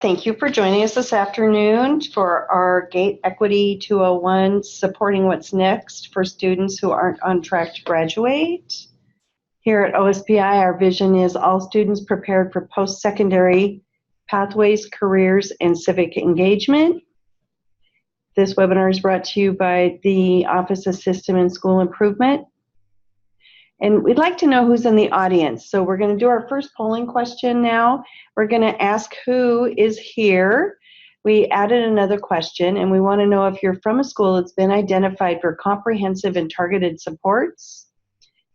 Thank you for joining us this afternoon for our GATE Equity 201, Supporting What's Next for Students Who Aren't on Track to Graduate. Here at OSPI, our vision is all students prepared for post-secondary pathways, careers, and civic engagement. This webinar is brought to you by the Office of System and School Improvement. And we'd like to know who's in the audience. So we're going to do our first polling question now. We're going to ask who is here. We added another question, and we want to know if you're from a school that's been identified for comprehensive and targeted supports,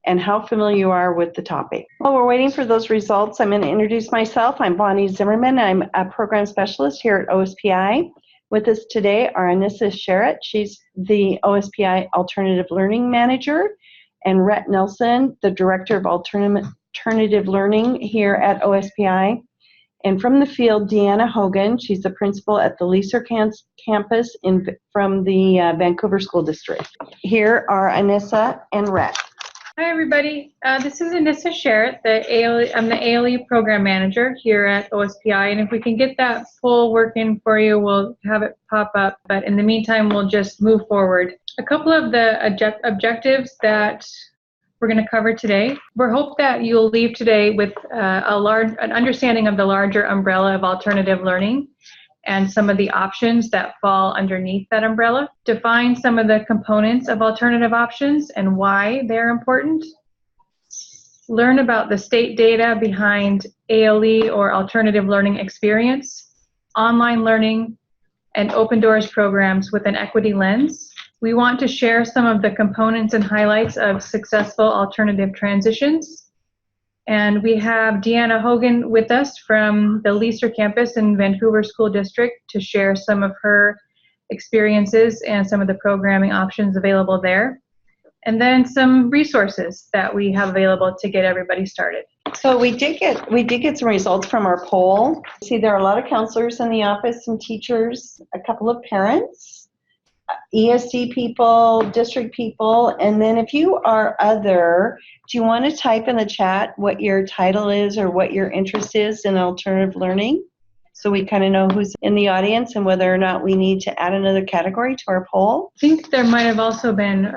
and how familiar you are with the topic. While we're waiting for those results, I'm going to introduce myself. I'm Bonnie Zimmerman. I'm a program specialist here at OSPI. With us today are Anissa Sherritt. She's the OSPI Alternative Learning Manager, and Rhett Nelson, the Director of Alternative Learning here at OSPI. And from the field, Deanna Hogan. She's the principal at the Leaser campus from the Vancouver School District. Here are Anissa and Rhett. Hi, everybody. This is Anissa Sherritt. I'm the ALE Program Manager here at OSPI, and if we can get that poll working for you, we'll have it pop up. But in the meantime, we'll just move forward. A couple of the objectives that we're going to cover today. We hope that you'll leave today with an understanding of the larger umbrella of alternative learning and some of the options that fall underneath that umbrella. Define some of the components of alternative options and why they're important. Learn about the state data behind ALE or alternative learning experience, online learning, and open doors programs with an equity lens. We want to share some of the components and highlights of successful alternative transitions. And we have Deanna Hogan with us from the Leaser campus in Vancouver School District to share some of her experiences and some of the programming options available there. And then some resources that we have available to get everybody started. So we did get some results from our poll. See, there are a lot of counselors in the office, some teachers, a couple of parents, ESD people, district people, and then if you are other, do you want to type in the chat what your title is or what your interest is in alternative learning, so we kind of know who's in the audience and whether or not we need to add another category to our poll? I think there might have also been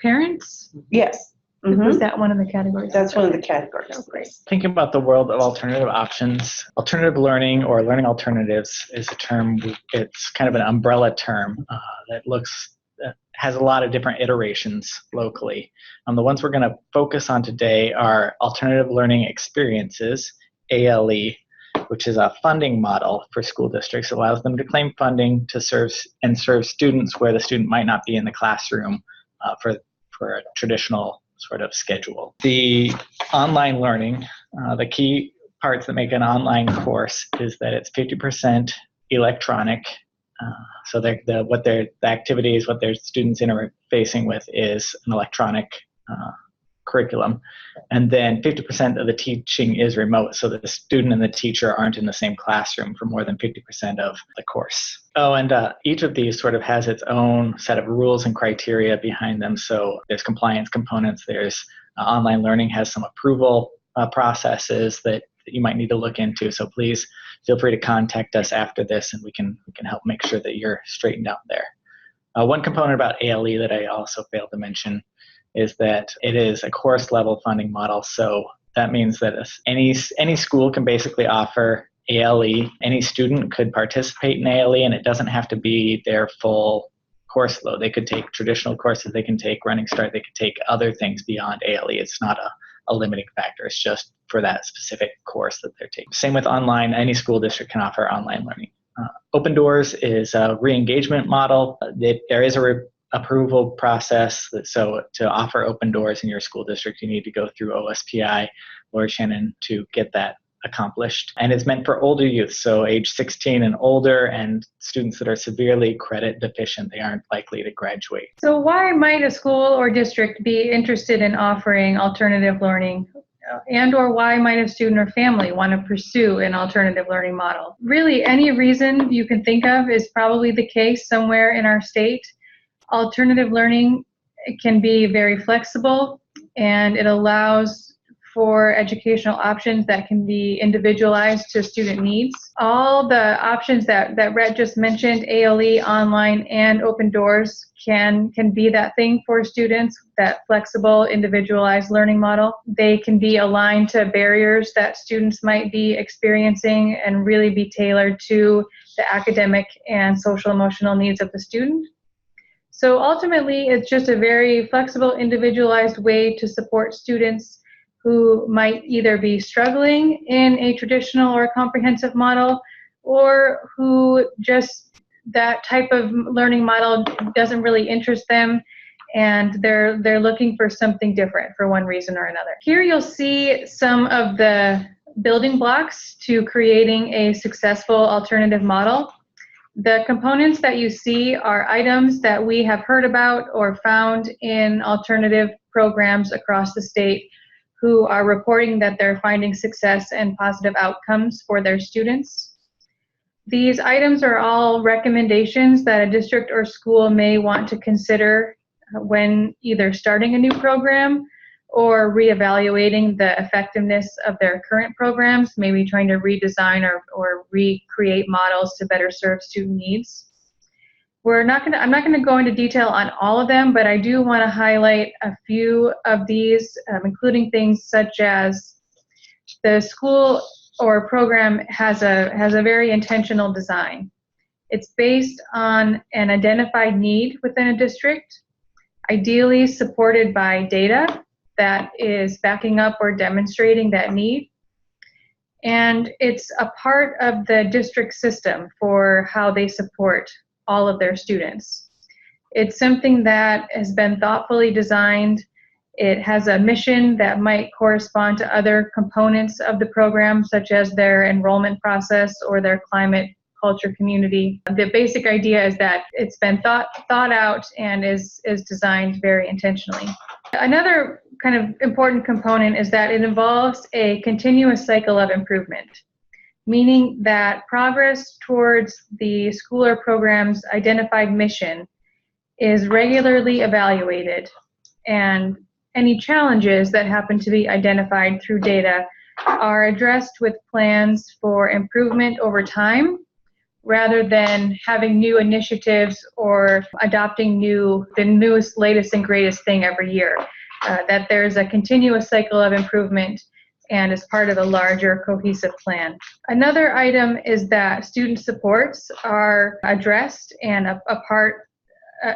parents. Yes. Mm-hmm. Was that one of the categories? That's one of the categories. Oh, great. Thinking about the world of alternative options, alternative learning or learning alternatives is a term, it's kind of an umbrella term that has a lot of different iterations locally. The ones we're going to focus on today are alternative learning experiences, ALE, which is a funding model for school districts. It allows them to claim funding to serve students where the student might not be in the classroom for a traditional sort of schedule. The online learning, the key parts that make an online course is that it's 50% electronic. So the activities, what their students interfacing with is an electronic curriculum. And then 50% of the teaching is remote, so that the student and the teacher aren't in the same classroom for more than 50% of the course. Oh, and each of these sort of has its own set of rules and criteria behind them. So there's compliance components, there's online learning has some approval processes that you might need to look into. So please feel free to contact us after this, and we can help make sure that you're straightened out there. One component about ALE that I also failed to mention is that it is a course level funding model. So that means that any school can basically offer ALE. Any student could participate in ALE, and it doesn't have to be their full course load. They could take traditional courses, they can take Running Start, they could take other things beyond ALE. It's not a limiting factor. It's just for that specific course that they're taking. Same with online. Any school district can offer online learning. Open Doors is a re-engagement model. There is a approval process. So to offer Open Doors in your school district, you need to go through OSPI, Lord Shannon, to get that accomplished. And it's meant for older youth, so age 16 and older, and students that are severely credit deficient. They aren't likely to graduate. So why might a school or district be interested in offering alternative learning? And or why might a student or family want to pursue an alternative learning model? Really, any reason you can think of is probably the case somewhere in our state. Alternative learning can be very flexible, and it allows for educational options that can be individualized to student needs. All the options that Rhett just mentioned, ALE, online, and open doors, can be that thing for students, that flexible, individualized learning model. They can be aligned to barriers that students might be experiencing and really be tailored to the academic and social emotional needs of the student. So ultimately, it's just a very flexible, individualized way to support students who might either be struggling in a traditional or comprehensive model, or who just that type of learning model doesn't really interest them, and they're looking for something different for one reason or another. Here you'll see some of the building blocks to creating a successful alternative model. The components that you see are items that we have heard about or found in alternative programs across the state who are reporting that they're finding success and positive outcomes for their students. These items are all recommendations that a district or school may want to consider when either starting a new program or reevaluating the effectiveness of their current programs, maybe trying to redesign or recreate models to better serve student needs. I'm not going to go into detail on all of them, but I do want to highlight a few of these, including things such as the school or program has a very intentional design. It's based on an identified need within a district, ideally supported by data that is backing up or demonstrating that need. And it's a part of the district system for how they support all of their students. It's something that has been thoughtfully designed. It has a mission that might correspond to other components of the program, such as their enrollment process or their climate, culture, community. The basic idea is that it's been thought out and is designed very intentionally. Another kind of important component is that it involves a continuous cycle of improvement, meaning that progress towards the school or program's identified mission is regularly evaluated, and any challenges that happen to be identified through data are addressed with plans for improvement over time, rather than having new initiatives or adopting the newest, latest, and greatest thing every year. That there's a continuous cycle of improvement and is part of a larger cohesive plan. Another item is that student supports are addressed and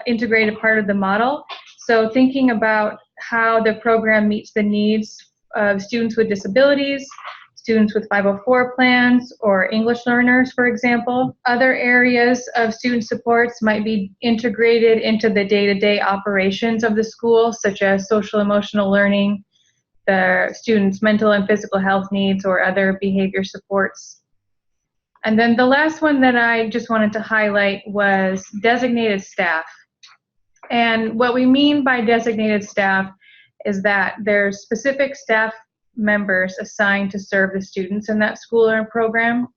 integrated part of the model. So thinking about how the program meets the needs of students with disabilities, students with 504 plans, or English learners, for example. Other areas of student supports might be integrated into the day-to-day operations of the school, such as social emotional learning, the students' mental and physical health needs, or other behavior supports. And then the last one that I just wanted to highlight was designated staff. And what we mean by designated staff is that there's specific staff members assigned to serve the students in that school or program.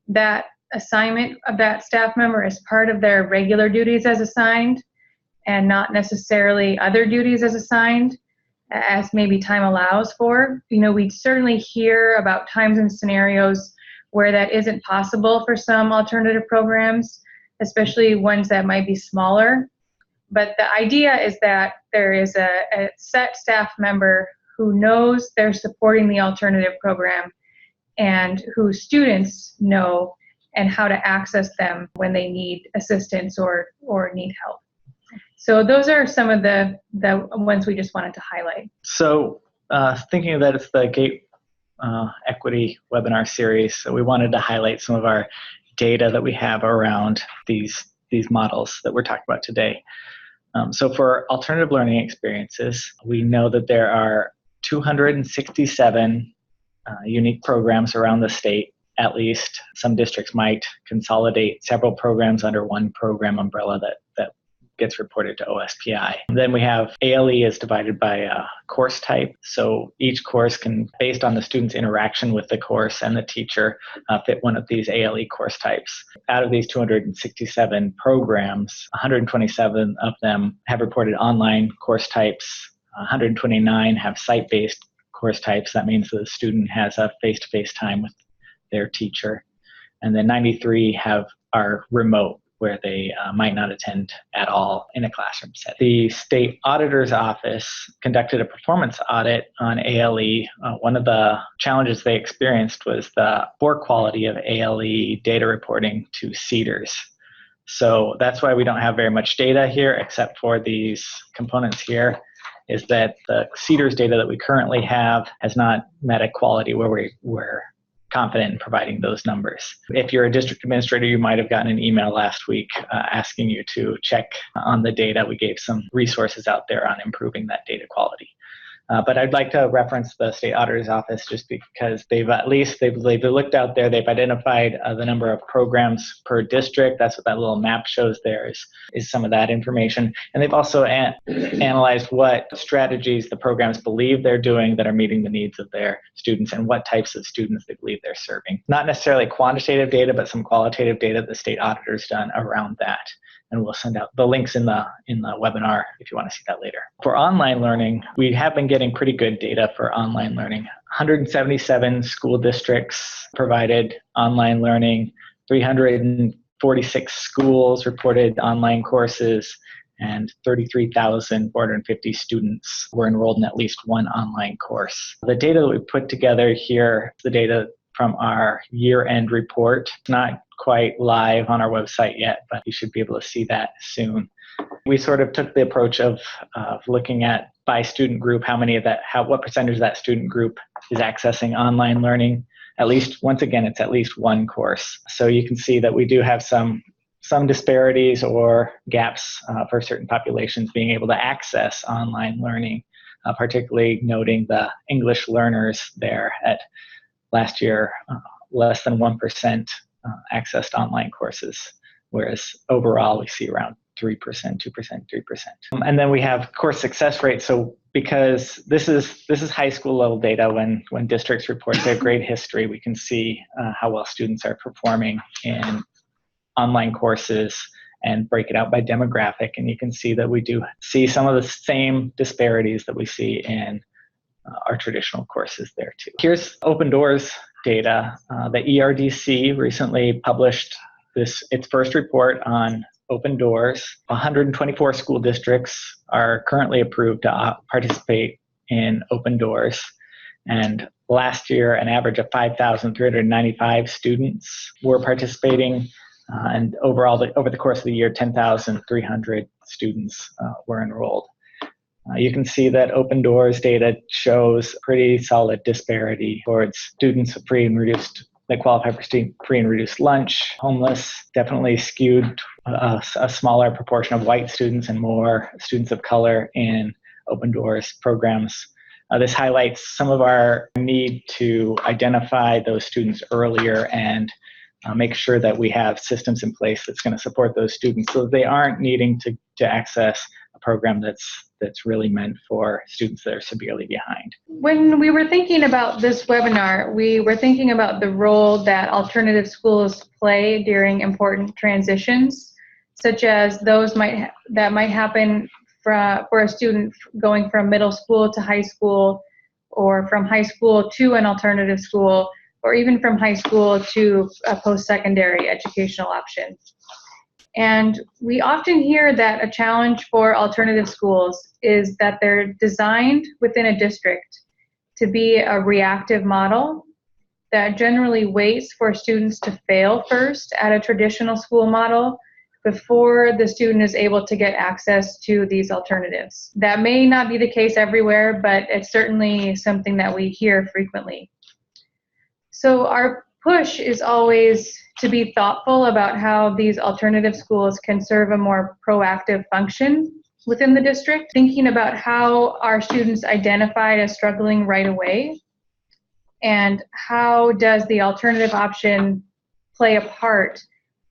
That assignment of that staff member is part of their regular duties as assigned, and not necessarily other duties as assigned, as maybe time allows for. We certainly hear about times and scenarios where that isn't possible for some alternative programs, especially ones that might be smaller. But the idea is that there is a set staff member who knows they're supporting the alternative program and who students know and how to access them when they need assistance or need help. So those are some of the ones we just wanted to highlight. So thinking that it's the GATE Equity webinar series, so we wanted to highlight some of our data that we have around these models that we're talking about today. So for alternative learning experiences, we know that there are 267 unique programs around the state, at least. Some districts might consolidate several programs under one program umbrella that gets reported to OSPI. And then we have ALE is divided by course type. So each course can, based on the student's interaction with the course and the teacher, fit one of these ALE course types. Out of these 267 programs, 127 of them have reported online course types. 129 have site-based course types. That means the student has a face-to-face time with their teacher. And then 93 are remote, where they might not attend at all in a classroom setting. The state auditor's office conducted a performance audit on ALE. One of the challenges they experienced was the poor quality of ALE data reporting to CEDARS. So that's why we don't have very much data here, except for these components here, is that the CEDARS data that we currently have has not met a quality where we're confident in providing those numbers. If you're a district administrator, you might have gotten an email last week asking you to check on the data. We gave some resources out there on improving that data quality. But I'd like to reference the state auditor's office just because they've looked out there, they've identified the number of programs per district. That's what that little map shows there is some of that information. And they've also analyzed what strategies the programs believe they're doing that are meeting the needs of their students and what types of students they believe they're serving. Not necessarily quantitative data, but some qualitative data the state auditor's done around that. And we'll send out the links in the webinar if you want to see that later. For online learning, we have been getting pretty good data for online learning. 177 school districts provided online learning, 346 schools reported online courses, and 33,450 students were enrolled in at least one online course. The data that we put together here, the data from our year-end report. It's not quite live on our website yet, but you should be able to see that soon. We sort of took the approach of looking at by student group, what percentage of that student group is accessing online learning. At least, once again, it's at least one course. So you can see that we do have some disparities or gaps for certain populations being able to access online learning, particularly noting the English learners there at last year, less than 1% accessed online courses, whereas overall we see around 3%, 2%, 3%. And then we have course success rate. So because this is high school level data, when districts report their grade history, we can see how well students are performing in online courses and break it out by demographic. And you can see that we do see some of the same disparities that we see in our traditional courses there too. Here's Open Doors data. The ERDC recently published its first report on Open Doors. 124 school districts are currently approved to participate in Open Doors. And last year, an average of 5,395 students were participating. And overall, over the course of the year, 10,300 students were enrolled. You can see that Open Doors data shows pretty solid disparity towards students with free and reduced that qualify for free and reduced lunch. Homeless definitely skewed a smaller proportion of white students and more students of color in Open Doors programs. This highlights some of our need to identify those students earlier and make sure that we have systems in place that's going to support those students so that they aren't needing to access a program that's really meant for students that are severely behind. When we were thinking about this webinar, we were thinking about the role that alternative schools play during important transitions, such as those that might happen for a student going from middle school to high school, or from high school to an alternative school, or even from high school to a post-secondary educational option. And we often hear that a challenge for alternative schools is that they're designed within a district to be a reactive model that generally waits for students to fail first at a traditional school model before the student is able to get access to these alternatives. That may not be the case everywhere, but it's certainly something that we hear frequently. So our push is always to be thoughtful about how these alternative schools can serve a more proactive function within the district, thinking about how our students identified as struggling right away, and how does the alternative option play a part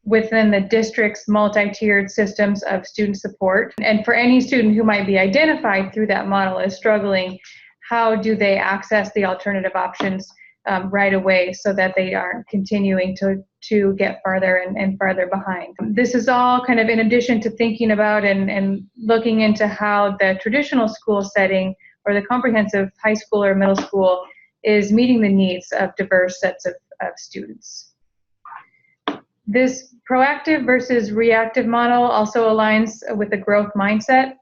within the district's multi-tiered systems of student support. And for any student who might be identified through that model as struggling, how do they access the alternative options right away so that they aren't continuing to get farther and farther behind. This is all kind of in addition to thinking about and looking into how the traditional school setting or the comprehensive high school or middle school is meeting the needs of diverse sets of students. This proactive versus reactive model also aligns with the growth mindset,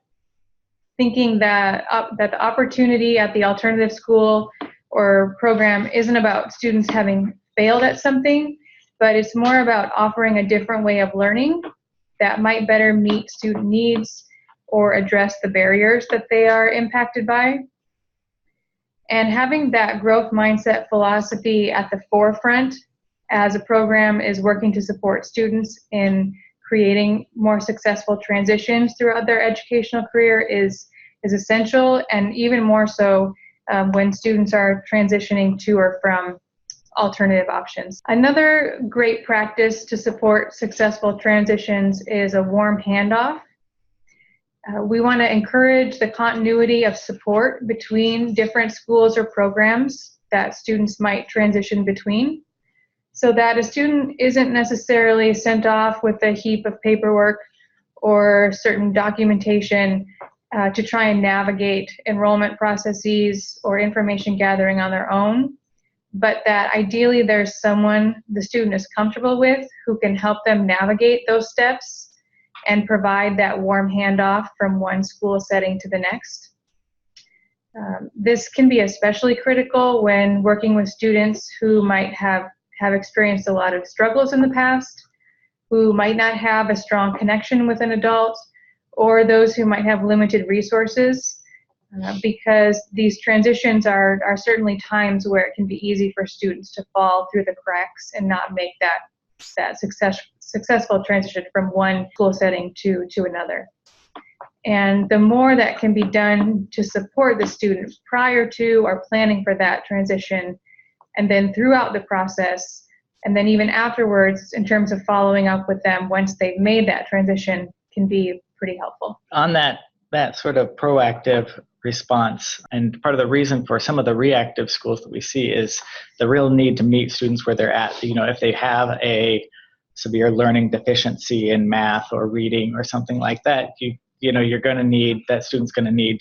thinking that the opportunity at the alternative school or program isn't about students having failed at something, but it's more about offering a different way of learning that might better meet student needs or address the barriers that they are impacted by. And having that growth mindset philosophy at the forefront as a program is working to support students in creating more successful transitions throughout their educational career is essential, and even more so when students are transitioning to or from alternative options. Another great practice to support successful transitions is a warm handoff. We want to encourage the continuity of support between different schools or programs that students might transition between, so that a student isn't necessarily sent off with a heap of paperwork or certain documentation to try and navigate enrollment processes or information gathering on their own, but that ideally there's someone the student is comfortable with who can help them navigate those steps and provide that warm handoff from one school setting to the next. This can be especially critical when working with students who might have experienced a lot of struggles in the past, who might not have a strong connection with an adult, or those who might have limited resources, because these transitions are certainly times where it can be easy for students to fall through the cracks and not make that successful transition from one school setting to another. And the more that can be done to support the student prior to or planning for that transition, and then throughout the process, and then even afterwards in terms of following up with them once they've made that transition, can be pretty helpful. On that sort of proactive response, and part of the reason for some of the reactive schools that we see is the real need to meet students where they're at. You know, if they have a severe learning deficiency in math or reading or something like that, you're going to need, that student's going to need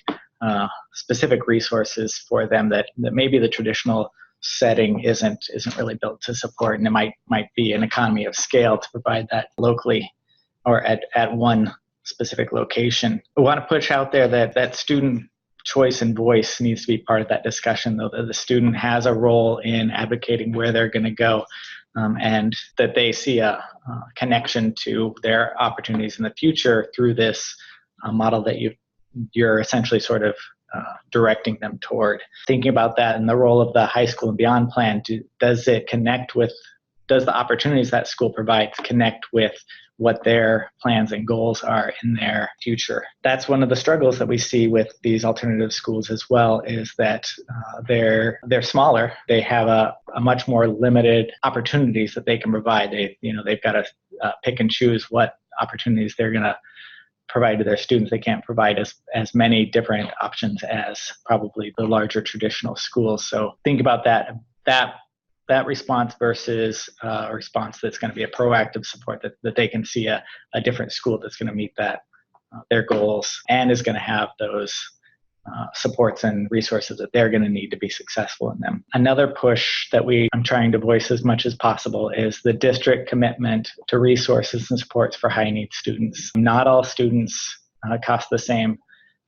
specific resources for them that maybe the traditional setting isn't really built to support, and it might be an economy of scale to provide that locally or at one specific location. We want to push out there that student choice and voice needs to be part of that discussion, though, that the student has a role in advocating where they're going to go, and that they see a connection to their opportunities in the future through this model that you're essentially sort of directing them toward. Thinking about that and the role of the high school and beyond plan, does the opportunities that school provides connect with what their plans and goals are in their future? That's one of the struggles that we see with these alternative schools as well, is that they're smaller. They have a much more limited opportunities that they can provide. They've got to pick and choose what opportunities they're going to provide to their students. They can't provide as many different options as probably the larger traditional schools. So think about that response versus a response that's going to be a proactive support, that they can see a different school that's going to meet their goals and is going to have those supports and resources that they're going to need to be successful in them. Another push that I'm trying to voice as much as possible is the district commitment to resources and supports for high needs students. Not all students cost the same.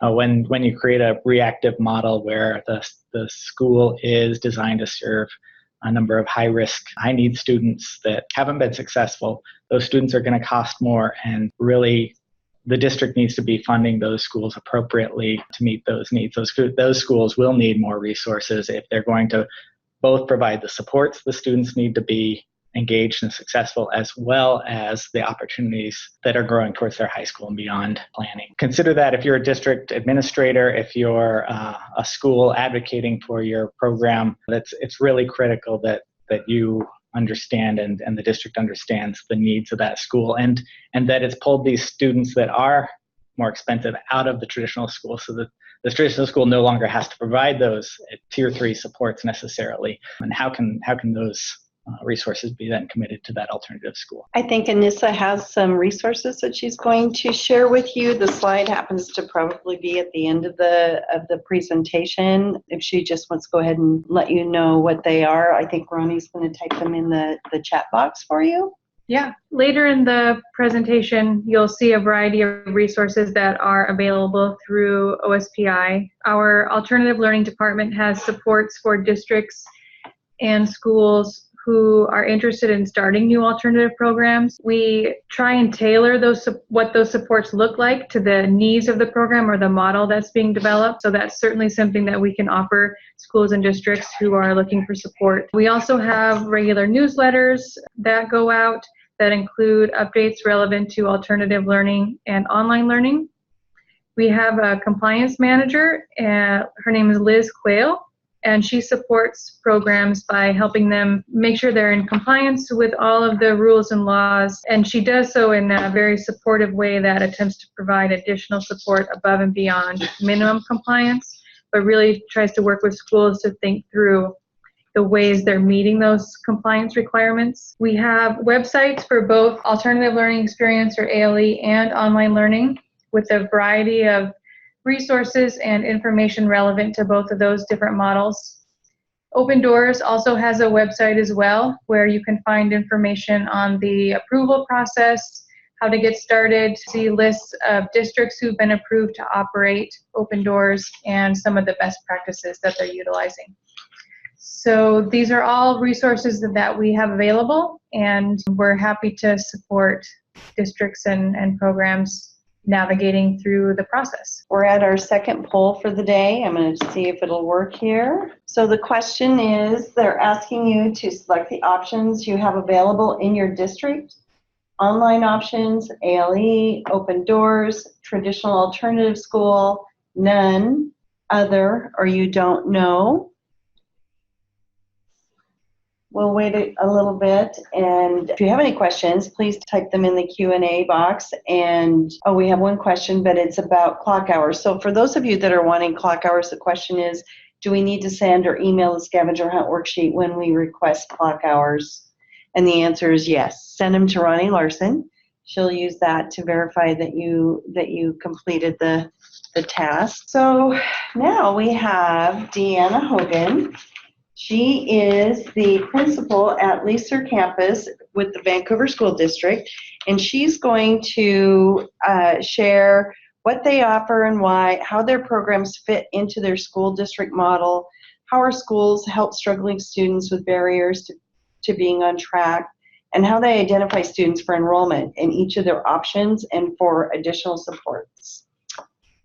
When you create a reactive model where the school is designed to serve a number of high-risk, high-need students that haven't been successful, those students are going to cost more, and really the district needs to be funding those schools appropriately to meet those needs. Those schools will need more resources if they're going to both provide the supports the students need to be engaged and successful, as well as the opportunities that are growing towards their high school and beyond planning. Consider that if you're a district administrator, if you're a school advocating for your program, it's really critical that you understand and the district understands the needs of that school, and that it's pulled these students that are more expensive out of the traditional school, so that the traditional school no longer has to provide those tier 3 supports necessarily. And how can those resources be then committed to that alternative school. I think Anissa has some resources that she's going to share with you. The slide happens to probably be at the end of the presentation. If she just wants to go ahead and let you know what they are, I think Ronnie's going to type them in the chat box for you. Yeah, later in the presentation, you'll see a variety of resources that are available through OSPI. Our alternative learning department has supports for districts and schools who are interested in starting new alternative programs. We try and tailor what those supports look like to the needs of the program or the model that's being developed. So that's certainly something that we can offer schools and districts who are looking for support. We also have regular newsletters that go out that include updates relevant to alternative learning and online learning. We have a compliance manager, and her name is Liz Quayle, and she supports programs by helping them make sure they're in compliance with all of the rules and laws. And she does so in a very supportive way that attempts to provide additional support above and beyond minimum compliance, but really tries to work with schools to think through the ways they're meeting those compliance requirements. We have websites for both alternative learning experience or ALE and online learning with a variety of resources and information relevant to both of those different models. Open Doors also has a website as well where you can find information on the approval process, how to get started, see lists of districts who've been approved to operate Open Doors, and some of the best practices that they're utilizing. So these are all resources that we have available, and we're happy to support districts and programs navigating through the process. We're at our second poll for the day. I'm going to see if it'll work here. So the question is, they're asking you to select the options you have available in your district. Online options, ALE, Open Doors, traditional alternative school, none, other, or you don't know. We'll wait a little bit, and if you have any questions, please type them in the Q&A box. And we have one question, but it's about clock hours. So for those of you that are wanting clock hours, the question is, do we need to send or email the scavenger hunt worksheet when we request clock hours? And the answer is yes. Send them to Ronnie Larson. She'll use that to verify that you completed the task. So now we have Deanna Hogan. She is the principal at Leaser campus with the Vancouver School District, and she's going to share what they offer and why, how their programs fit into their school district model, how our schools help struggling students with barriers to being on track, and how they identify students for enrollment in each of their options and for additional supports.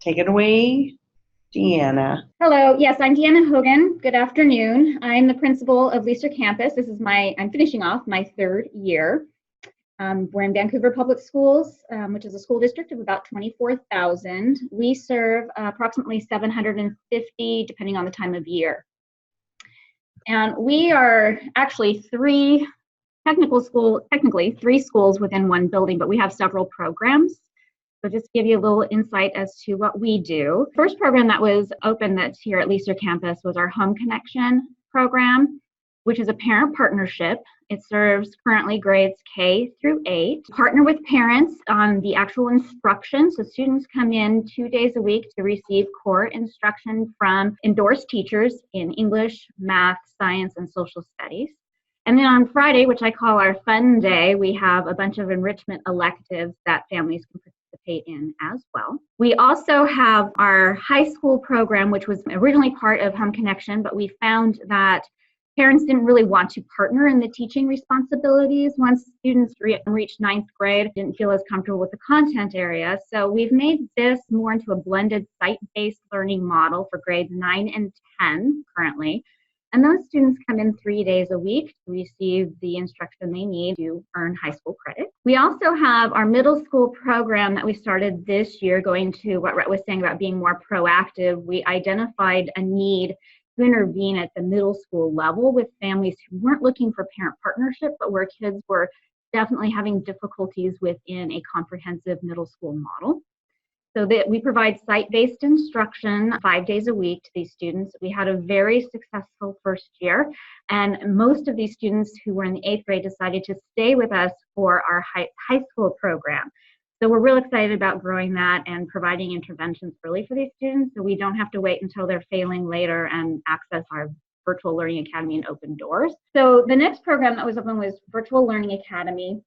Take it away, Deanna. Hello, yes, I'm Deanna Hogan. Good afternoon. I'm the principal of Leaser campus. This is I'm finishing off my third year. We're in Vancouver Public Schools, which is a school district of about 24,000. We serve approximately 750, depending on the time of year. And we are actually technically three schools within one building, but we have several programs. So just to give you a little insight as to what we do. First program that was open that's here at Leaser campus was our Home Connection program, which is a parent partnership. It serves currently grades K through 8. Partner with parents on the actual instruction. So students come in 2 days a week to receive core instruction from endorsed teachers in English, math, science, and social studies. And then on Friday, which I call our fun day, we have a bunch of enrichment electives that families can participate in as well. We also have our high school program, which was originally part of Home Connection, but we found that parents didn't really want to partner in the teaching responsibilities once students reached 9th grade, didn't feel as comfortable with the content area. So we've made this more into a blended site-based learning model for grades 9 and 10 currently. And those students come in 3 days a week to receive the instruction they need to earn high school credit. We also have our middle school program that we started this year, going to what Rhett was saying about being more proactive. We identified a need to intervene at the middle school level with families who weren't looking for parent partnership, but where kids were definitely having difficulties within a comprehensive middle school model. So that we provide site-based instruction 5 days a week to these students. We had a very successful first year, and most of these students who were in the 8th grade decided to stay with us for our high school program. So we're real excited about growing that and providing interventions early for these students, so we don't have to wait until they're failing later and access our Virtual Learning Academy and Open Doors. So the next program that was open was Virtual Learning Academy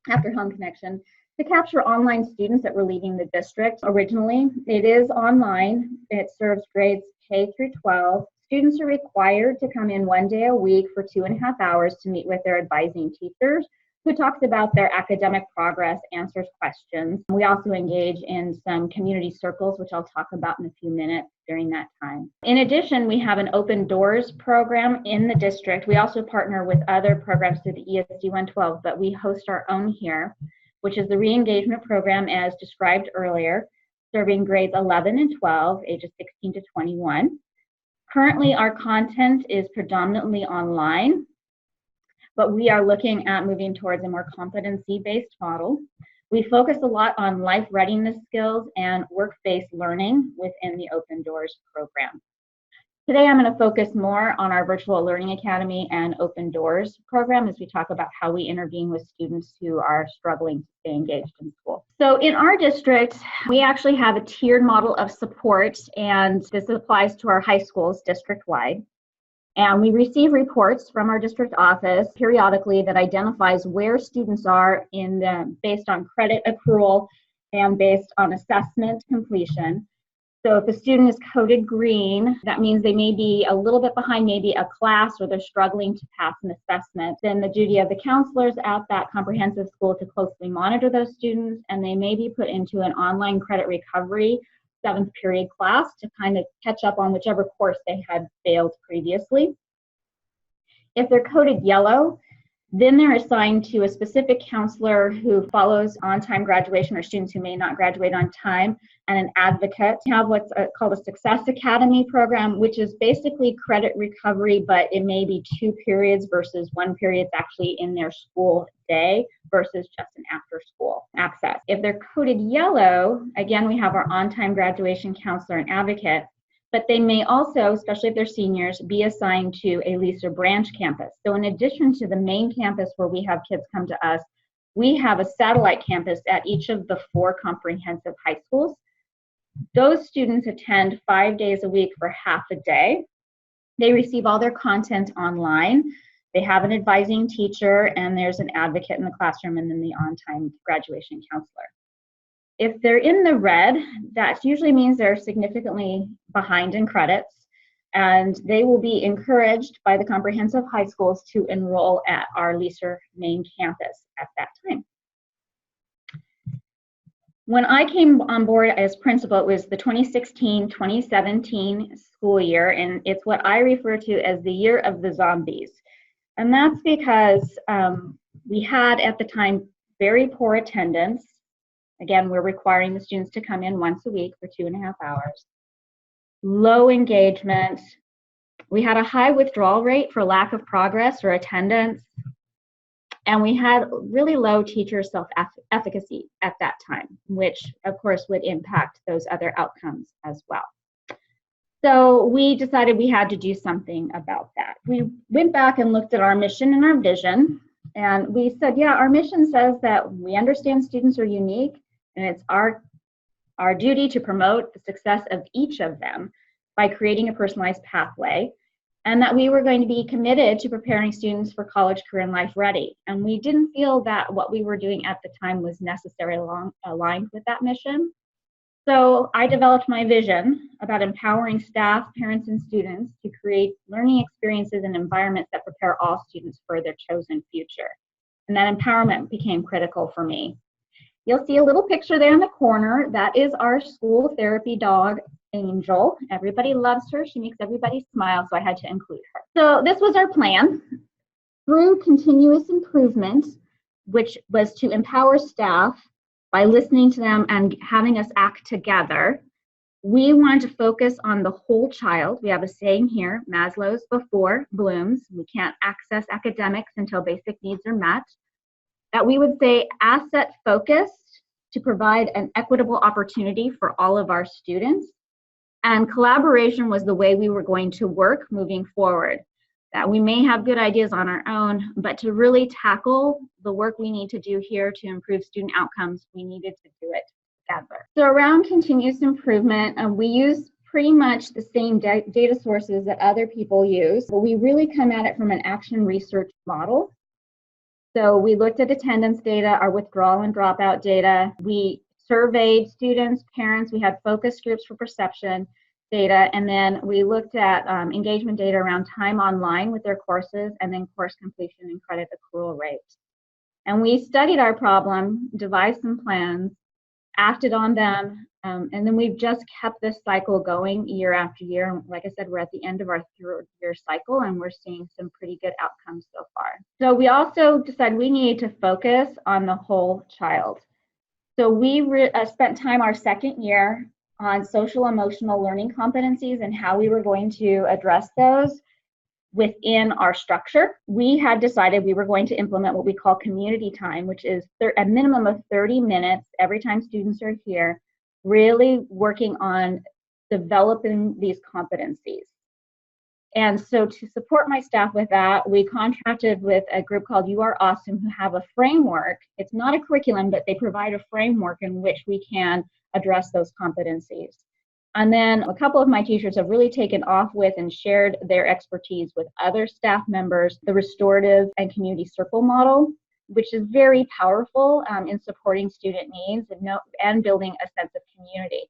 after Home Connection, to capture online students that were leaving the district. Originally, it is online. It serves grades K through 12. Students are required to come in 1 day a week for 2.5 hours to meet with their advising teachers, who talks about their academic progress, answers questions. We also engage in some community circles, which I'll talk about in a few minutes during that time. In addition, we have an Open Doors program in the district. We also partner with other programs through the ESD 112, but we host our own here, which is the re-engagement program as described earlier, serving grades 11 and 12, ages 16 to 21. Currently, our content is predominantly online, but we are looking at moving towards a more competency-based model. We focus a lot on life readiness skills and work-based learning within the Open Doors program. Today, I'm going to focus more on our Virtual Learning Academy and Open Doors program as we talk about how we intervene with students who are struggling to stay engaged in school. So in our district, we actually have a tiered model of support, and this applies to our high schools district-wide. And we receive reports from our district office periodically that identifies where students are based on credit accrual and based on assessment completion. So if a student is coded green, that means they may be a little bit behind maybe a class, or they're struggling to pass an assessment. Then the duty of the counselors at that comprehensive school to closely monitor those students, and they may be put into an online credit recovery 7th period class to kind of catch up on whichever course they had failed previously. If they're coded yellow, then they're assigned to a specific counselor who follows on-time graduation or students who may not graduate on time, and an advocate. We have what's called a Success Academy program, which is basically credit recovery, but it may be 2 periods versus 1 period. It's actually in their school day versus just an after-school access. If they're coded yellow, again, we have our on-time graduation counselor and advocate, but they may also, especially if they're seniors, be assigned to a Leaser branch campus. So in addition to the main campus where we have kids come to us, we have a satellite campus at each of the 4 comprehensive high schools. Those students attend 5 days a week for half a day. They receive all their content online. They have an advising teacher, and there's an advocate in the classroom, and then the on-time graduation counselor. If they're in the red, that usually means they're significantly behind in credits, and they will be encouraged by the comprehensive high schools to enroll at our Leaser main campus at that time. When I came on board as principal, it was the 2016-2017 school year, and it's what I refer to as the year of the zombies. And that's because we had at the time very poor attendance. Again, we're requiring the students to come in once a week for 2.5 hours. Low engagement. We had a high withdrawal rate for lack of progress or attendance. And we had really low teacher self-efficacy at that time, which of course would impact those other outcomes as well. So we decided we had to do something about that. We went back and looked at our mission and our vision, and we said, yeah, our mission says that we understand students are unique, and it's our duty to promote the success of each of them by creating a personalized pathway, and that we were going to be committed to preparing students for college, career, and life ready. And we didn't feel that what we were doing at the time was necessarily aligned with that mission. So I developed my vision about empowering staff, parents, and students to create learning experiences and environments that prepare all students for their chosen future. And that empowerment became critical for me. You'll see a little picture there in the corner. That is our school therapy dog, Angel. Everybody loves her. She makes everybody smile, so I had to include her. So this was our plan. Through continuous improvement, which was to empower staff by listening to them and having us act together, we want to focus on the whole child. We have a saying here, Maslow's before Bloom's. We can't access academics until basic needs are met. That we would say asset focused to provide an equitable opportunity for all of our students. And collaboration was the way we were going to work moving forward. That we may have good ideas on our own, but to really tackle the work we need to do here to improve student outcomes, we needed to do it together. So around continuous improvement, we use pretty much the same data sources that other people use, but we really come at it from an action research model. So we looked at attendance data, our withdrawal and dropout data. We surveyed students, parents. We had focus groups for perception data. And then we looked at engagement data around time online with their courses, and then course completion and credit accrual rates. And we studied our problem, devised some plans, acted on them, and then we've just kept this cycle going year after year. And like I said, we're at the end of our third year cycle, and we're seeing some pretty good outcomes so far. So we also decided we needed to focus on the whole child. So we spent time our second year on social emotional learning competencies and how we were going to address those within our structure. We had decided we were going to implement what we call community time, which is a minimum of 30 minutes every time students are here, really working on developing these competencies. And so to support my staff with that, we contracted with a group called You Are Awesome, who have a framework. It's not a curriculum, but they provide a framework in which we can address those competencies. And then a couple of my teachers have really taken off with and shared their expertise with other staff members, the restorative and community circle model, which is very powerful in supporting student needs and building a sense of community.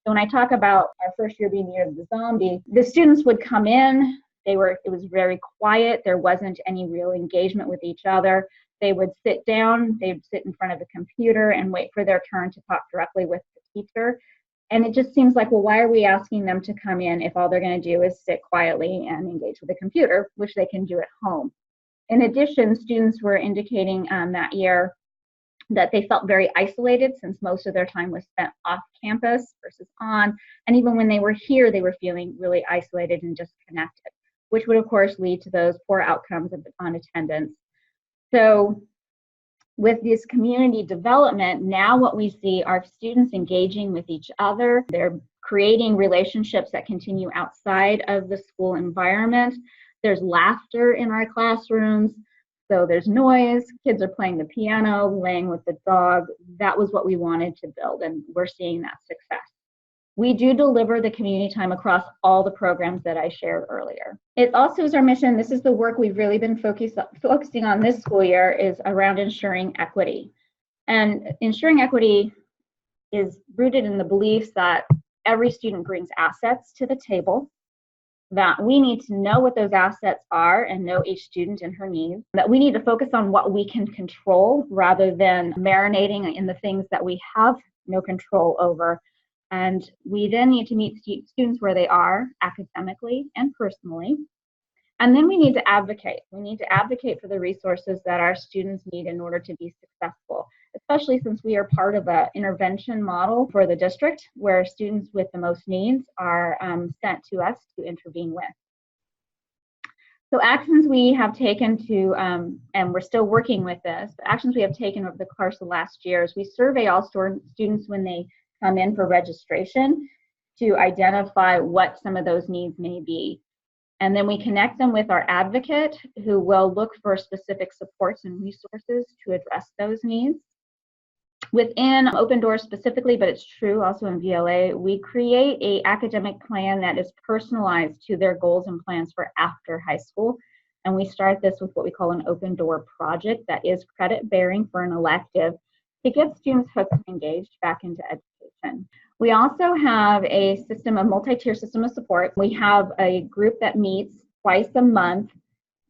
So when I talk about our first year being the year of the zombie, the students would come in, it was very quiet, there wasn't any real engagement with each other. They would sit down, they'd sit in front of the computer and wait for their turn to talk directly with the teacher. And it just seems like, well, why are we asking them to come in if all they're going to do is sit quietly and engage with the computer, which they can do at home? In addition, students were indicating that year that they felt very isolated since most of their time was spent off campus versus on. And even when they were here, they were feeling really isolated and disconnected, which would, of course, lead to those poor outcomes on attendance. So with this community development, now what we see are students engaging with each other. They're creating relationships that continue outside of the school environment. There's laughter in our classrooms. So there's noise, kids are playing the piano, laying with the dog. That was what we wanted to build, and we're seeing that success. We do deliver the community time across all the programs that I shared earlier. It also is our mission, this is the work we've really been focusing on this school year, is around ensuring equity. And ensuring equity is rooted in the beliefs that every student brings assets to the table, that we need to know what those assets are and know each student and her needs, that we need to focus on what we can control rather than marinating in the things that we have no control over. And we then need to meet students where they are academically and personally. And then we need to advocate. We need to advocate for the resources that our students need in order to be successful, especially since we are part of an intervention model for the district where students with the most needs are sent to us to intervene with. So actions we have taken to, and we're still working with this, but actions we have taken over the course of the last year is we survey all students when they come in for registration to identify what some of those needs may be. And then we connect them with our advocate who will look for specific supports and resources to address those needs. Within Open Doors specifically, but it's true also in VLA, we create an academic plan that is personalized to their goals and plans for after high school. And we start this with what we call an Open Door project that is credit bearing for an elective to get students hooked and engaged back into education. We also have a multi-tier system of support. We have a group that meets twice a month.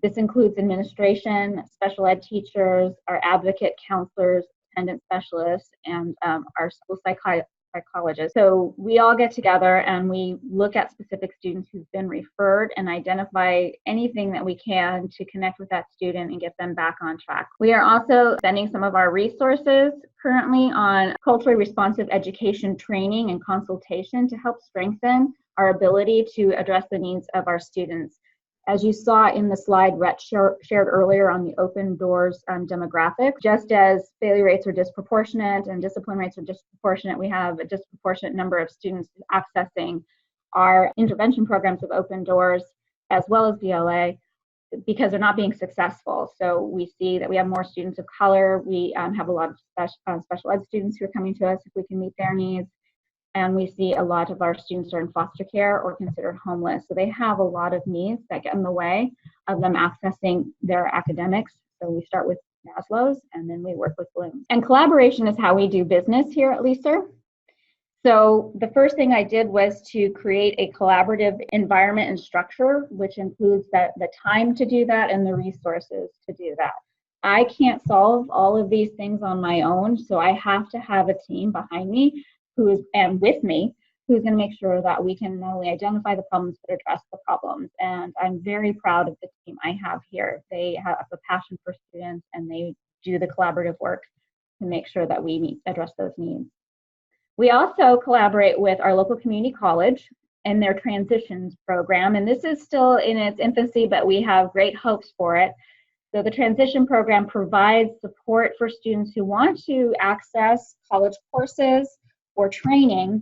This includes administration, special ed teachers, our advocate counselors, attendance specialists, and our school psychologists. So we all get together and we look at specific students who've been referred and identify anything that we can to connect with that student and get them back on track. We are also spending some of our resources currently on culturally responsive education training and consultation to help strengthen our ability to address the needs of our students. As you saw in the slide Rhett shared earlier on the open doors demographic, just as failure rates are disproportionate and discipline rates are disproportionate, we have a disproportionate number of students accessing our intervention programs of open doors as well as DLA because they're not being successful. So we see that we have more students of color. We have a lot of special ed students who are coming to us if we can meet their needs. And we see a lot of our students are in foster care or considered homeless. So they have a lot of needs that get in the way of them accessing their academics. So we start with Maslow's and then we work with Bloom. And collaboration is how we do business here at LESER. So the first thing I did was to create a collaborative environment and structure, which includes the time to do that and the resources to do that. I can't solve all of these things on my own, so I have to have a team behind me and with me, who's going to make sure that we can not only identify the problems, but address the problems. And I'm very proud of the team I have here. They have a passion for students and they do the collaborative work to make sure that we address those needs. We also collaborate with our local community college and their transitions program. And this is still in its infancy, but we have great hopes for it. So the transition program provides support for students who want to access college courses or training,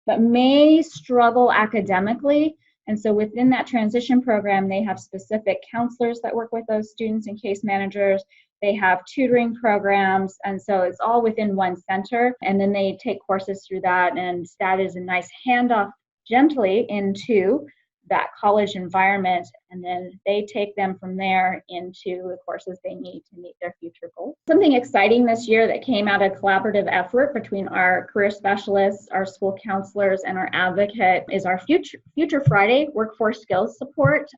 but may struggle academically. And so within that transition program, they have specific counselors that work with those students and case managers. They have tutoring programs. And so it's all within one center. And then they take courses through that. And that is a nice handoff gently into that college environment, and then they take them from there into the courses they need to meet their future goals. Something exciting this year that came out of a collaborative effort between our career specialists, our school counselors, and our advocate is our Future Friday workforce skills support.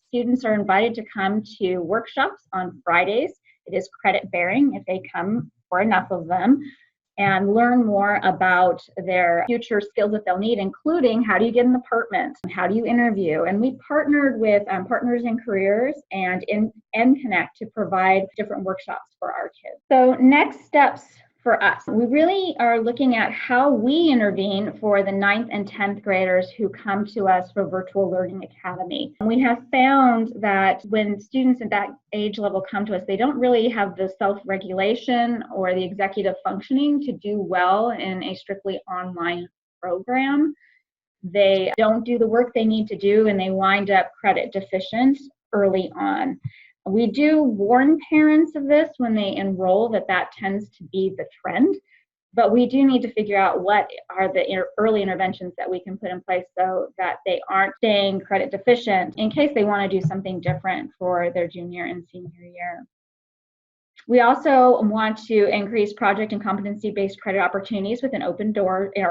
Students are invited to come to workshops on Fridays. It is credit bearing if they come for enough of them, and learn more about their future skills that they'll need, including how do you get an apartment, how do you interview. And we partnered with Partners in Careers and Connect to provide different workshops for our kids. So next steps for us, we really are looking at how we intervene for the 9th and 10th graders who come to us for Virtual Learning Academy. And we have found that when students at that age level come to us, they don't really have the self-regulation or the executive functioning to do well in a strictly online program. They don't do the work they need to do, and they wind up credit deficient early on. We do warn parents of this when they enroll, that tends to be the trend, but we do need to figure out what are the early interventions that we can put in place so that they aren't staying credit deficient in case they want to do something different for their junior and senior year. We also want to increase project and competency-based credit opportunities with our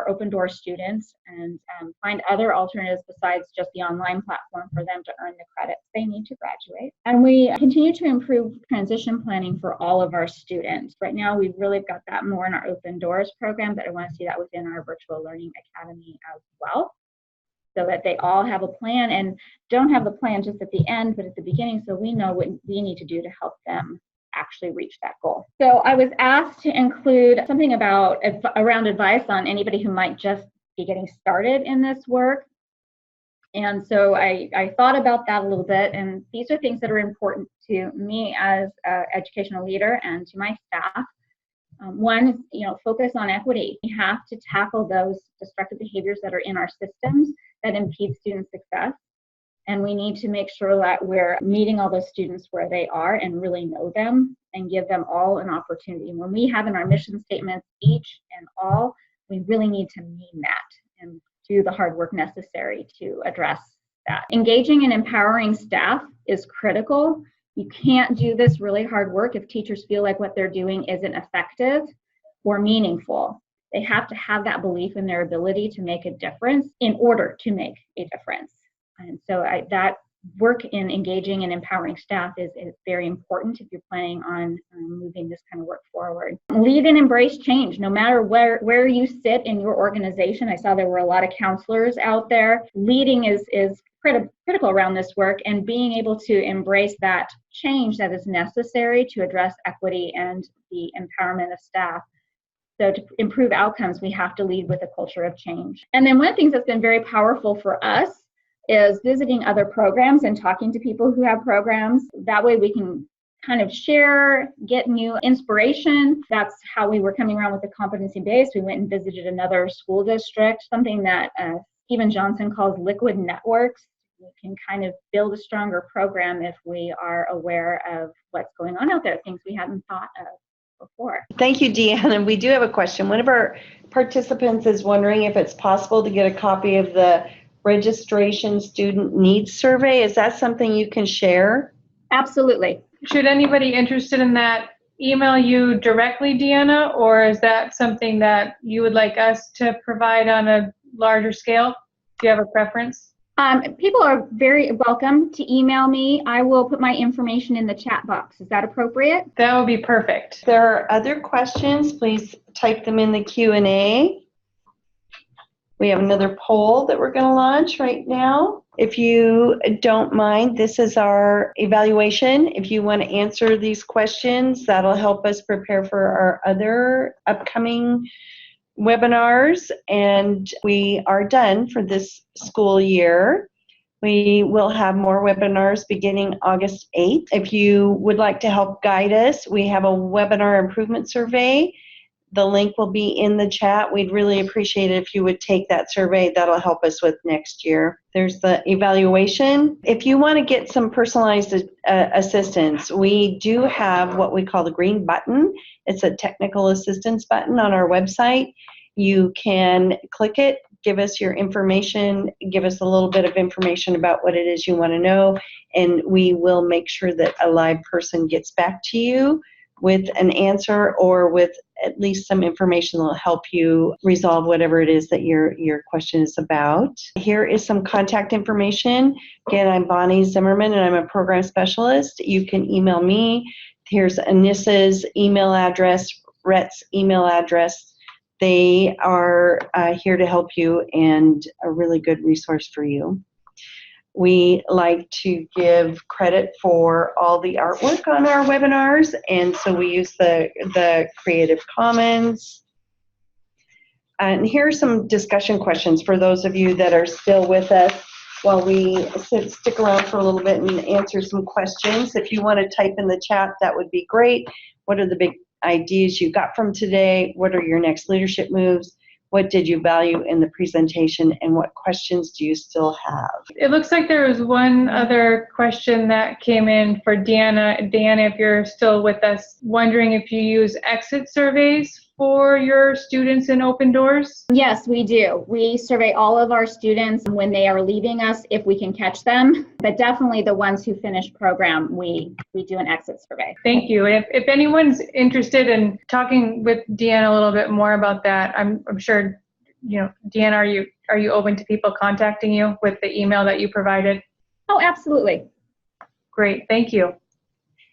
open door students, and find other alternatives besides just the online platform for them to earn the credits they need to graduate. And we continue to improve transition planning for all of our students. Right now, we've really got that more in our open doors program, but I want to see that within our Virtual Learning Academy as well, so that they all have a plan and don't have the plan just at the end, but at the beginning, so we know what we need to do to help them actually reach that goal. So I was asked to include something around advice on anybody who might just be getting started in this work. And so I thought about that a little bit, and these are things that are important to me as an educational leader and to my staff. One is, focus on equity. We have to tackle those destructive behaviors that are in our systems that impede student success. And we need to make sure that we're meeting all those students where they are and really know them and give them all an opportunity. When we have in our mission statements, each and all, we really need to mean that and do the hard work necessary to address that. Engaging and empowering staff is critical. You can't do this really hard work if teachers feel like what they're doing isn't effective or meaningful. They have to have that belief in their ability to make a difference in order to make a difference. And so that work in engaging and empowering staff is very important if you're planning on moving this kind of work forward. Lead and embrace change, no matter where you sit in your organization. I saw there were a lot of counselors out there. Leading is critical around this work, and being able to embrace that change that is necessary to address equity and the empowerment of staff. So to improve outcomes, we have to lead with a culture of change. And then one of the things that's been very powerful for us is visiting other programs and talking to people who have programs. That way we can kind of share, get new inspiration. That's how we were coming around with the competency base. We went and visited another school district, something that Stephen Johnson calls liquid networks. We can kind of build a stronger program if we are aware of what's going on out there, things we hadn't thought of before. Thank you, Deanna. We do have a question. One of our participants is wondering if it's possible to get a copy of the registration student needs survey. Is that something you can share? Absolutely. Should anybody interested in that email you directly, Deanna, or is that something that you would like us to provide on a larger scale? Do you have a preference? People are very welcome to email me. I will put my information in the chat box. Is that appropriate? That would be perfect. If there are other questions, please type them in the Q&A. We have another poll that we're going to launch right now. If you don't mind, this is our evaluation. If you want to answer these questions, that'll help us prepare for our other upcoming webinars. And we are done for this school year. We will have more webinars beginning August 8th. If you would like to help guide us, we have a webinar improvement survey. The link will be in the chat. We'd really appreciate it if you would take that survey. That'll help us with next year. There's the evaluation. If you want to get some personalized assistance, we do have what we call the green button. It's a technical assistance button on our website. You can click it, give us your information, give us a little bit of information about what it is you want to know, and we will make sure that a live person gets back to you with an answer or with at least some information that will help you resolve whatever it is that your question is about. Here is some contact information. Again, I'm Bonnie Zimmerman and I'm a program specialist. You can email me. Here's Anissa's email address, Rhett's email address. They are here to help you and a really good resource for you. We like to give credit for all the artwork on our webinars, and so we use the Creative Commons. And here are some discussion questions for those of you that are still with us while we stick around for a little bit and answer some questions. If you want to type in the chat, that would be great. What are the big ideas you got from today? What are your next leadership moves? What did you value in the presentation, and what questions do you still have? It looks like there was one other question that came in for Deanna. Deanna, if you're still with us, wondering if you use exit surveys for your students in Open Doors? Yes, we do. We survey all of our students when they are leaving us, if we can catch them. But definitely the ones who finish program, we do an exit survey. Thank you. If anyone's interested in talking with Deanna a little bit more about that, I'm sure, Deanna, are you open to people contacting you with the email that you provided? Oh, absolutely. Great. Thank you.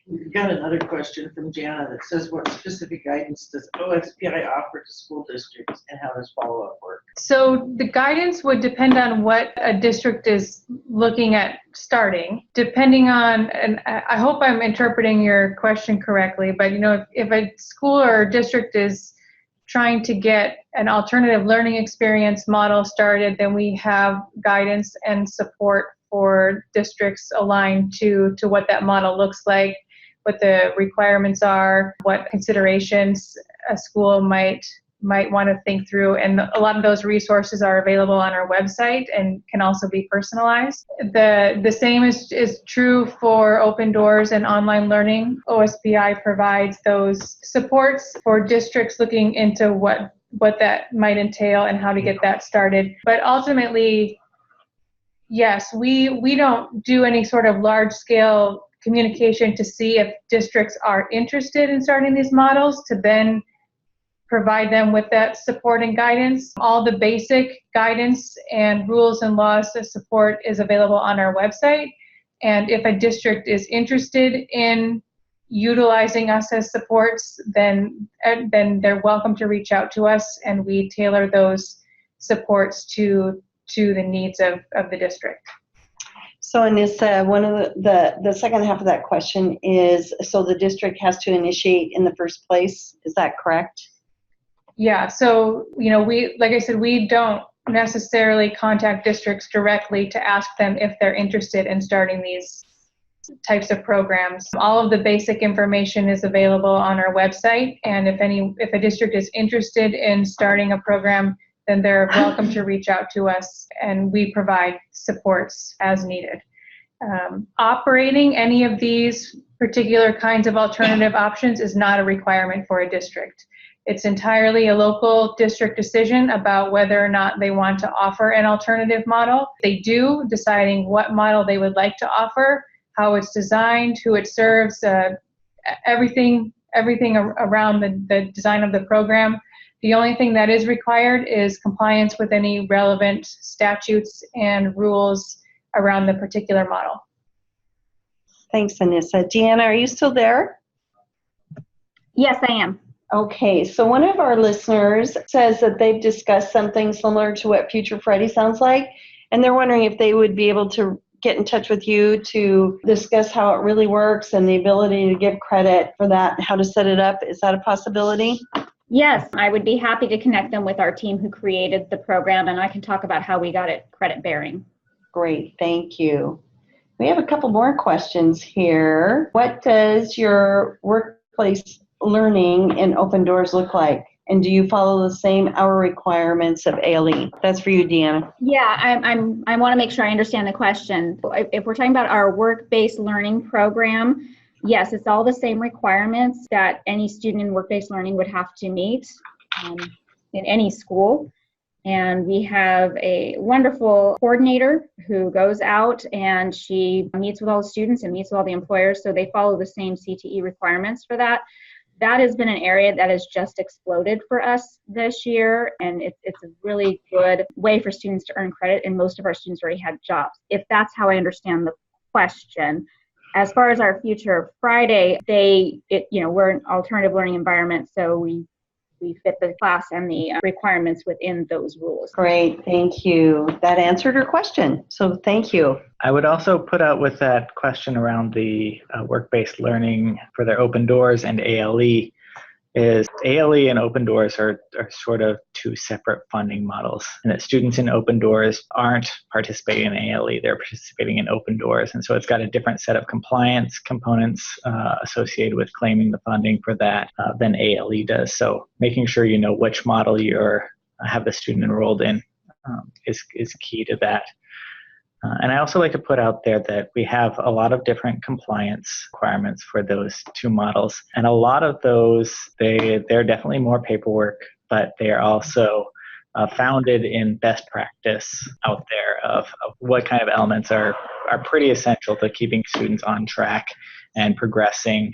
We've got another question from Jana that says, what specific guidance does OSPI offer to school districts, and how does follow-up work? So the guidance would depend on what a district is looking at starting, depending on, and I hope I'm interpreting your question correctly, but if a school or district is trying to get an alternative learning experience model started, then we have guidance and support for districts aligned to what that model looks like, what the requirements are, what considerations a school might want to think through. And a lot of those resources are available on our website and can also be personalized. The same is true for Open Doors and online learning. OSPI provides those supports for districts looking into what that might entail and how to get that started. But ultimately, yes, we don't do any sort of large-scale communication to see if districts are interested in starting these models to then provide them with that support and guidance. All the basic guidance and rules and laws to support is available on our website. And if a district is interested in utilizing us as supports, then they're welcome to reach out to us, and we tailor those supports to the needs of the district. So Anissa, one of the second half of that question is, so the district has to initiate in the first place, is that correct? Yeah, so like I said, we don't necessarily contact districts directly to ask them if they're interested in starting these types of programs. All of the basic information is available on our website, and if a district is interested in starting a program, then they're welcome to reach out to us, and we provide supports as needed. Operating any of these particular kinds of alternative options is not a requirement for a district. It's entirely a local district decision about whether or not they want to offer an alternative model. They do, deciding what model they would like to offer, how it's designed, who it serves, everything around the design of the program. The only thing that is required is compliance with any relevant statutes and rules around the particular model. Thanks, Anissa. Deanna, are you still there? Yes, I am. Okay, so one of our listeners says that they've discussed something similar to what Future Friday sounds like, and they're wondering if they would be able to get in touch with you to discuss how it really works and the ability to give credit for that, how to set it up. Is that a possibility? Yes, I would be happy to connect them with our team who created the program, and I can talk about how we got it credit bearing. Great, thank you. We have a couple more questions here. What does your workplace learning in Open Doors look like? And do you follow the same hour requirements of ALE? That's for you, Deanna. Yeah, I want to make sure I understand the question. If we're talking about our work-based learning program, yes, it's all the same requirements that any student in work-based learning would have to meet in any school. And we have a wonderful coordinator who goes out and she meets with all the students and meets with all the employers, so they follow the same CTE requirements for that. That has been an area that has just exploded for us this year, and it's a really good way for students to earn credit, and most of our students already had jobs, if that's how I understand the question. As far as our Future Friday, we're an alternative learning environment, so we fit the class and the requirements within those rules. Great, thank you. That answered her question, so thank you. I would also put out with that question around the work-based learning for their Open Doors and ALE is ALE and Open Doors are sort of two separate funding models, and that students in Open Doors aren't participating in ALE, they're participating in Open Doors, and so it's got a different set of compliance components associated with claiming the funding for that than ALE does. So making sure you know which model you're have the student enrolled in is key to that. And I also like to put out there that we have a lot of different compliance requirements for those two models. And a lot of those, they're definitely more paperwork, but they are also founded in best practice out there of what kind of elements are pretty essential to keeping students on track and progressing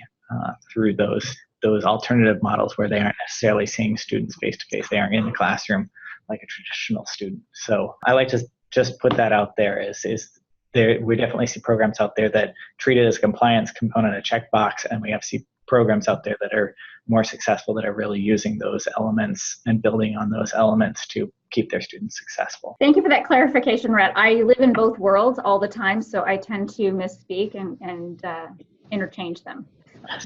through those alternative models where they aren't necessarily seeing students face-to-face. They aren't in the classroom like a traditional student. So I like to just put that out there we definitely see programs out there that treat it as a compliance component, a checkbox, and we have programs out there that are more successful, that are really using those elements and building on those elements to keep their students successful. Thank you for that clarification, Rhett. I live in both worlds all the time, so I tend to misspeak and interchange them.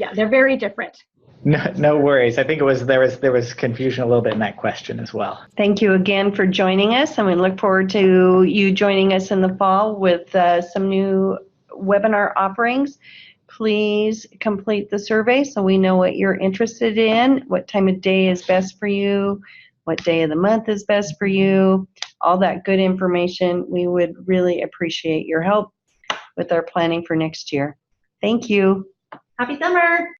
Yeah, they're very different. No worries. I think there was confusion a little bit in that question as well. Thank you again for joining us, and we look forward to you joining us in the fall with some new webinar offerings. Please complete the survey so we know what you're interested in, what time of day is best for you, what day of the month is best for you, all that good information. We would really appreciate your help with our planning for next year. Thank you. Happy summer.